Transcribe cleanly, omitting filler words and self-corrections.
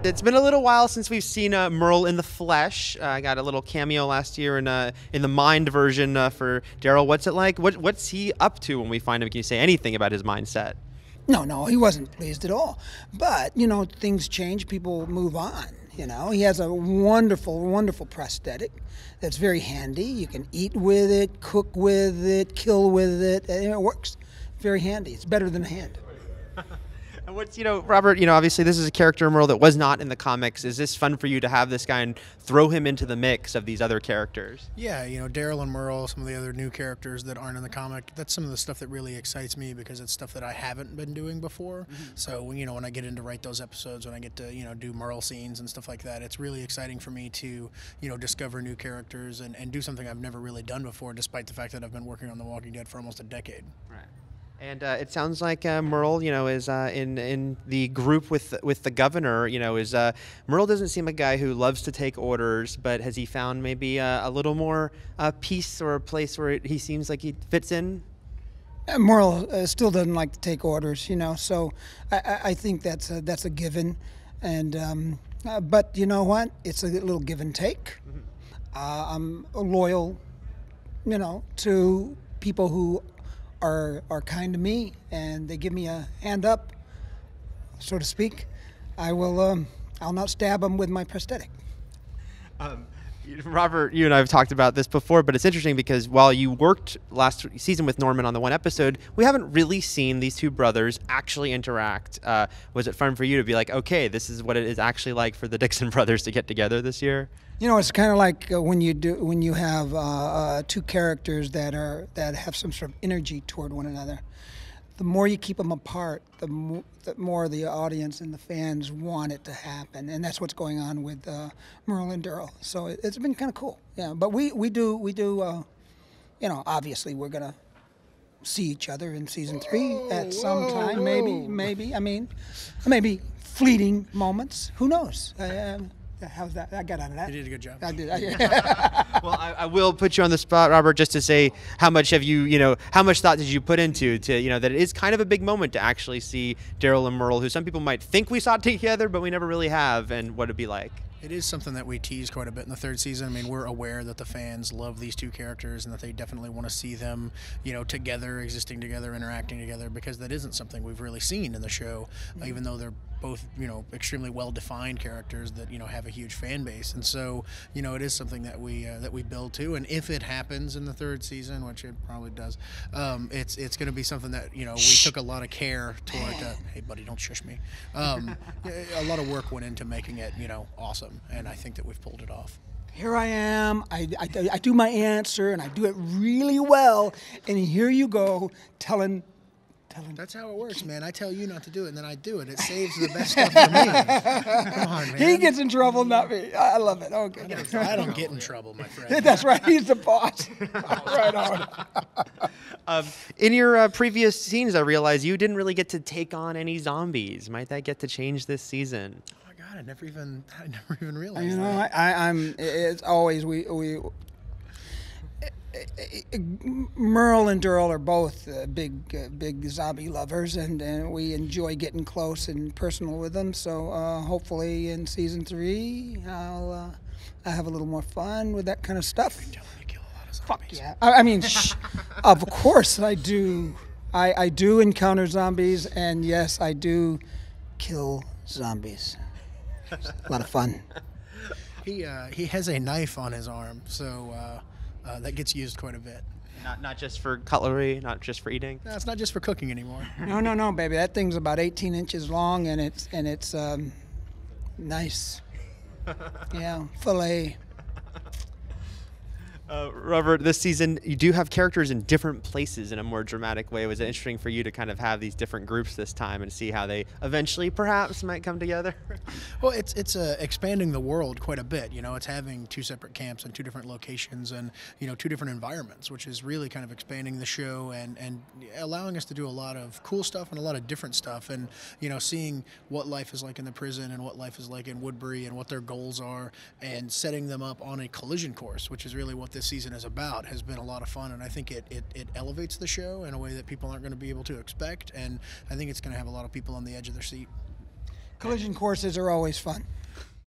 It's been a little while since we've seen Merle in the flesh. I got a little cameo last year in the mind version for Daryl. What's it like? What's he up to when we find him? Can you say anything about his mindset? No, he wasn't pleased at all. But, things change, people move on. He has a wonderful, wonderful prosthetic that's very handy. You can eat with it, cook with it, kill with it, and it works. Very handy. It's better than a hand. And what's, Robert, obviously this is a character, Merle, that was not in the comics. Is this fun for you to have this guy and throw him into the mix of these other characters? Yeah, Daryl and Merle, some of the other new characters that aren't in the comic, that's some of the stuff that really excites me because it's stuff that I haven't been doing before. Mm-hmm. So, when I get in to write those episodes, when I get to, do Merle scenes and stuff like that, it's really exciting for me to, discover new characters and do something I've never really done before, despite the fact that I've been working on The Walking Dead for almost a decade. Right. And it sounds like Merle, is in the group with the governor. Is Merle doesn't seem a guy who loves to take orders, but has he found maybe a little more peace or a place where he seems like he fits in? Merle still doesn't like to take orders, So I think that's a given, and but you know what? It's a little give and take. Mm-hmm. I'm loyal, to people who are kind to me, and they give me a hand up, so to speak. I'll not stab them with my prosthetic. Robert, you and I have talked about this before, but it's interesting because while you worked last season with Norman on the one episode, we haven't really seen these two brothers actually interact. Was it fun for you to be like, okay, this is what it is actually like for the Dixon brothers to get together this year? It's kind of like when you have two characters that have some sort of energy toward one another. The more you keep them apart, the more the audience and the fans want it to happen, and that's what's going on with Merle and Daryl. So it's been kind of cool, yeah. But we do. Obviously we're gonna see each other in season 3 at some time, maybe. I mean, maybe fleeting moments. Who knows? How's that? I got out of that. You did a good job. I did. Well, I will put you on the spot, Robert, just to say how much have you, how much thought did you put into that it is kind of a big moment to actually see Daryl and Merle, who some people might think we saw together, but we never really have, and what it'd be like. It is something that we tease quite a bit in the third season. I mean, we're aware that the fans love these two characters and that they definitely want to see them, together, existing together, interacting together, because that isn't something we've really seen in the show, even though they're both, extremely well-defined characters that, have a huge fan base. And so, it is something that we build to. And if it happens in the third season, which it probably does, it's going to be something that, we took a lot of care toward. Hey, buddy, don't shush me. A lot of work went into making it, awesome. And I think that we've pulled it off. Here I am. I do my answer, and I do it really well. And here you go, telling. That's how it works, man. I tell you not to do it, and then I do it. It saves the best stuff for me. Come on, man. He gets in trouble, not me. I love it. Okay. I don't get in trouble, my friend. That's right. He's the boss. Right on. In your previous scenes, I realized you didn't really get to take on any zombies. Might that get to change this season? I never even realized. I'm. It's always Merle and Daryl are both big zombie lovers, and we enjoy getting close and personal with them. So hopefully in season 3, I'll have a little more fun with that kind of stuff. You're telling me to kill a lot of zombies. Fuck yeah! I mean, of course I do. I do encounter zombies, and yes, I do kill zombies. A lot of fun. He has a knife on his arm, so that gets used quite a bit. Not just for cutlery, not just for eating. No, it's not just for cooking anymore. No, baby. That thing's about 18 inches long, and it's nice. Yeah, fillet. Robert, this season you do have characters in different places in a more dramatic way. Was it interesting for you to kind of have these different groups this time and see how they eventually perhaps might come together? Well, it's expanding the world quite a bit. It's having 2 separate camps and 2 different locations and 2 different environments, which is really kind of expanding the show and allowing us to do a lot of cool stuff and a lot of different stuff, and seeing what life is like in the prison and what life is like in Woodbury and what their goals are, and setting them up on a collision course, which is really what this season is about, has been a lot of fun, and I think it elevates the show in a way that people aren't going to be able to expect, and I think it's going to have a lot of people on the edge of their seat. Collision courses are always fun.